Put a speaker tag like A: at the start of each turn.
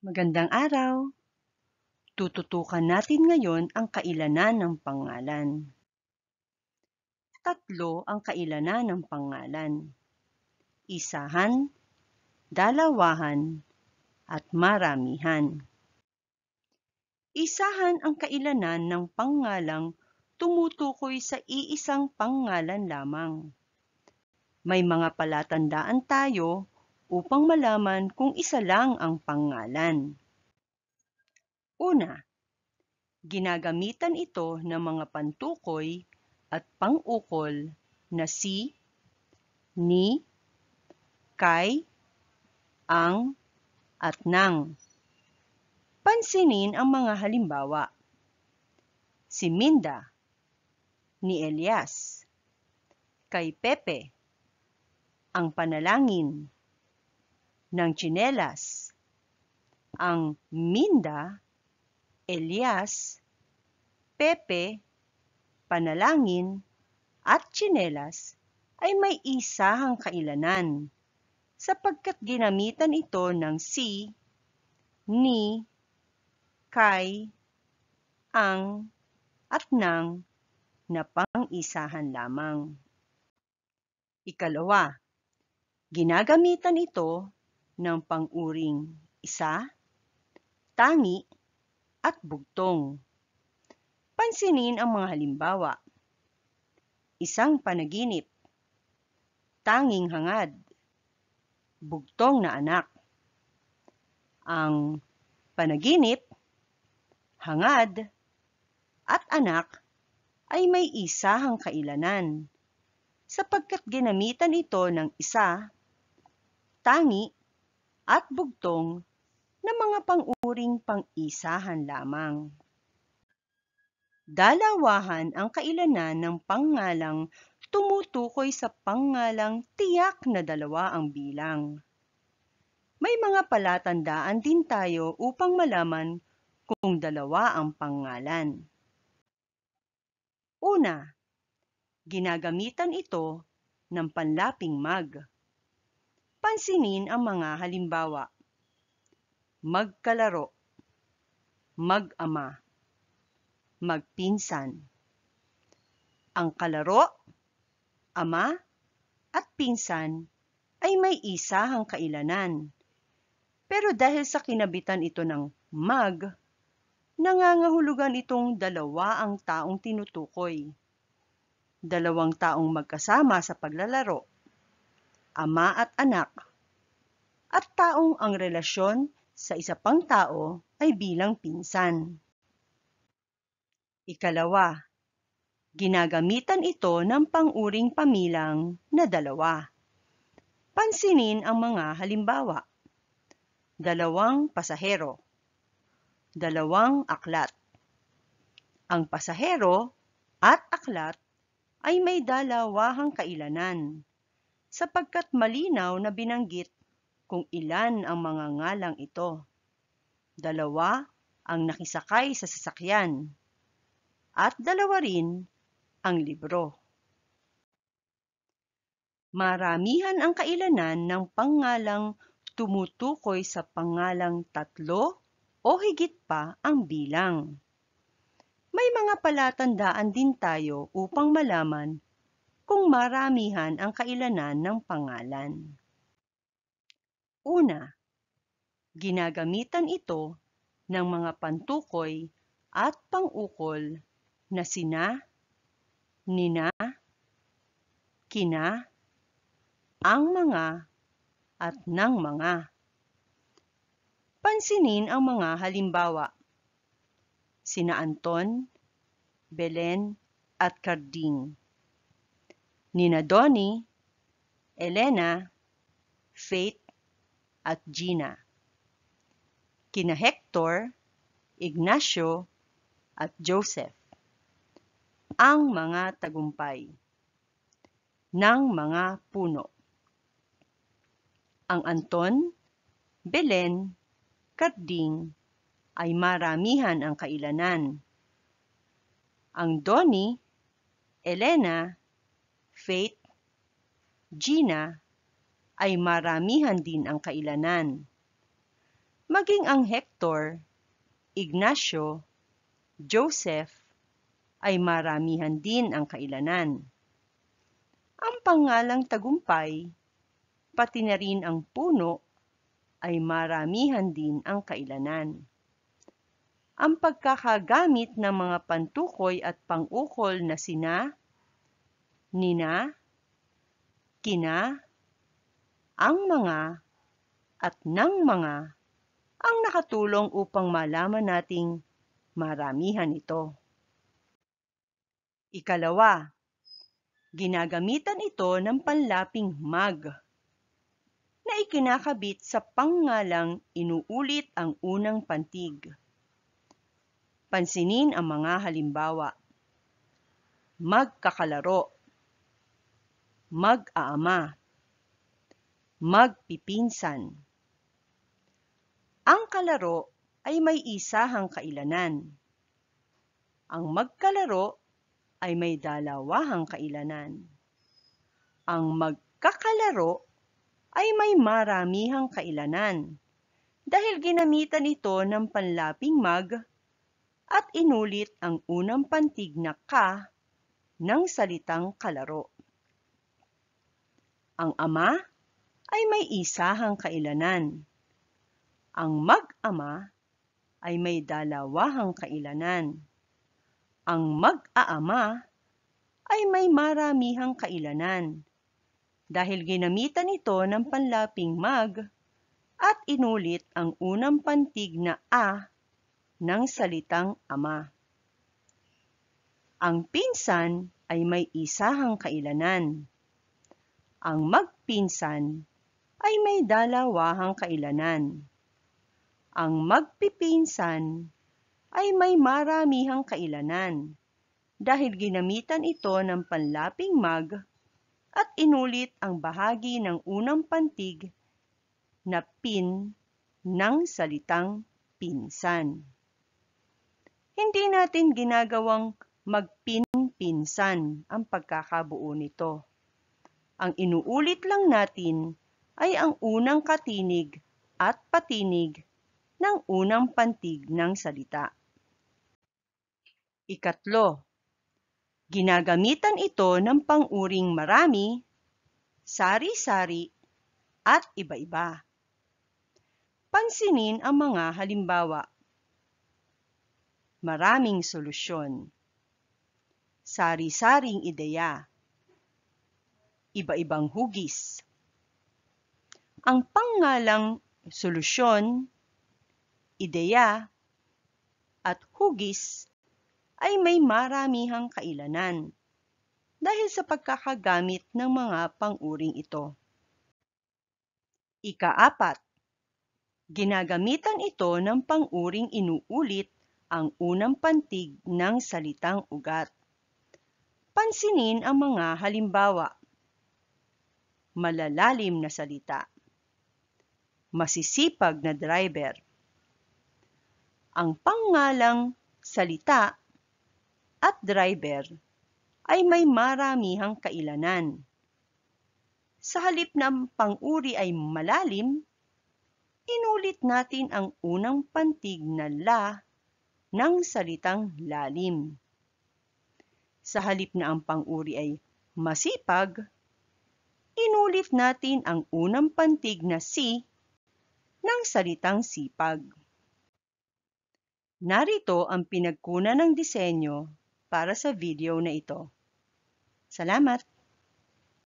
A: Magandang araw! Tututukan natin ngayon ang kailanan ng pangalan. Tatlo ang kailanan ng pangalan: isahan, dalawahan, at maramihan. Isahan ang kailanan ng pangalang tumutukoy sa iisang pangalan lamang. May mga palatandaan tayo upang malaman kung isa lang ang pangalan. Una, ginagamitan ito ng mga pantukoy at pang-ukol na si, ni, kay, ang, at nang. Pansinin ang mga halimbawa. Si Minda, ni Elias. Kay Pepe, ang panalangin. Ng tsinelas, ang Minda, Elias, Pepe, panalangin, at tsinelas ay may isahang kailanan sapagkat ginamitan ito ng si, ni, kay, ang, at nang na pang-isahan lamang. Ikalawa, ginagamitan ito ng pang-uring isa, tangi, at bugtong. Pansinin ang mga halimbawa. Isang panaginip, tanging hangad, bugtong na anak. Ang panaginip, hangad, at anak ay may isahang kailanan sapagkat ginamitan ito ng isa, tangi, at bugtong na mga pang-uring pang-isahan lamang. Dalawahan ang kailanan ng pangalang tumutukoy sa pangalang tiyak na dalawa ang bilang. May mga palatandaan din tayo upang malaman kung dalawa ang pangalan. Una, ginagamitan ito ng panlaping mag. Pansinin ang mga halimbawa. Magkalaro, mag-ama, magpinsan. Ang kalaro, ama, at pinsan ay may isahang kailanan. Pero dahil sa kinabitan ito ng mag, nangangahulugan itong dalawa ang taong tinutukoy. Dalawang taong magkasama sa paglalaro, ama at anak, at taong ang relasyon sa isa pang tao ay bilang pinsan. Ikalawa, ginagamitan ito ng pang-uring pamilang na dalawa. Pansinin ang mga halimbawa. Dalawang pasahero, dalawang aklat. Ang pasahero at aklat ay may dalawahang kailanan sapagkat malinaw na binanggit kung ilan ang mga ngalang ito. Dalawa ang nakisakay sa sasakyan at dalawa rin ang libro. Maramihan ang kailanan ng pangalang tumutukoy sa pangalang tatlo o higit pa ang bilang. May mga palatandaan din tayo upang malaman kung maramihan ang kailanan ng pangalan. Una, ginagamitan ito ng mga pantukoy at pang-ukol na sina, nina, kina, ang mga, at ng mga. Pansinin ang mga halimbawa. Sina Anton, Belen, at Carding. Nina Donnie, Elena, Faith, at Gina. Kina Hector, Ignacio, at Joseph. Ang mga tagumpay ng mga puno. Ang Anton, Belen, Carding ay maramihan ang kailanan. Ang Donnie, Elena, Faith, Gina ay maramihan din ang kailanan. Maging ang Hector, Ignacio, Joseph ay maramihan din ang kailanan. Ang pangalang tagumpay, pati na rin ang puno, ay maramihan din ang kailanan. Ang pagkakagamit ng mga pantukoy at pang-ukol na sina, nina, kina, ang mga, at ng mga ang nakatulong upang malaman nating maramihan ito. Ikalawa, ginagamitan ito ng panlaping mag na ikinakabit sa pangngalang inuulit ang unang pantig. Pansinin ang mga halimbawa. Magkakalaro, mag-aama, magpipinsan. Ang kalaro ay may isahang kailanan. Ang magkalaro ay may dalawahang kailanan. Ang magkakalaro ay may maramihang kailanan dahil ginamitan ito ng panlaping mag at inulit ang unang pantig na ka ng salitang kalaro. Ang ama ay may isahang kailanan. Ang mag-ama ay may dalawahang kailanan. Ang mag-aama ay may maramihang kailanan dahil ginamitan ito ng panlaping mag at inulit ang unang pantig na a ng salitang ama. Ang pinsan ay may isahang kailanan. Ang magpinsan ay may dalawahang kailanan. Ang magpipinsan ay may maramihang kailanan dahil ginamitan ito ng panlaping mag at inulit ang bahagi ng unang pantig na pin ng salitang pinsan. Hindi natin ginagawang magpin-pinsan ang pagkakabuo nito. Ang inuulit lang natin ay ang unang katinig at patinig ng unang pantig ng salita. Ikatlo, ginagamitan ito ng pang-uring marami, sari-sari, at iba-iba. Pansinin ang mga halimbawa. Maraming solusyon. Sari-saring ideya. Iba-ibang hugis. Ang pangngalang solusyon, ideya, at hugis ay may maramihang kailanan dahil sa pagkakagamit ng mga pang-uring ito. Ika-apat, ginagamitan ito ng pang-uring inuulit ang unang pantig ng salitang ugat. Pansinin ang mga halimbawa. Malalalim na salita. Masisipag na driver. Ang pangngalang salita at driver ay may maramihang kailanan. Sa halip na ang pang-uri ay malalim, inulit natin ang unang pantig na la ng salitang lalim. Sa halip na ang pang-uri ay masipag, inulit natin ang unang pantig na si ng salitang sipag. Narito ang pinagkunan ng disenyo para sa video na ito. Salamat!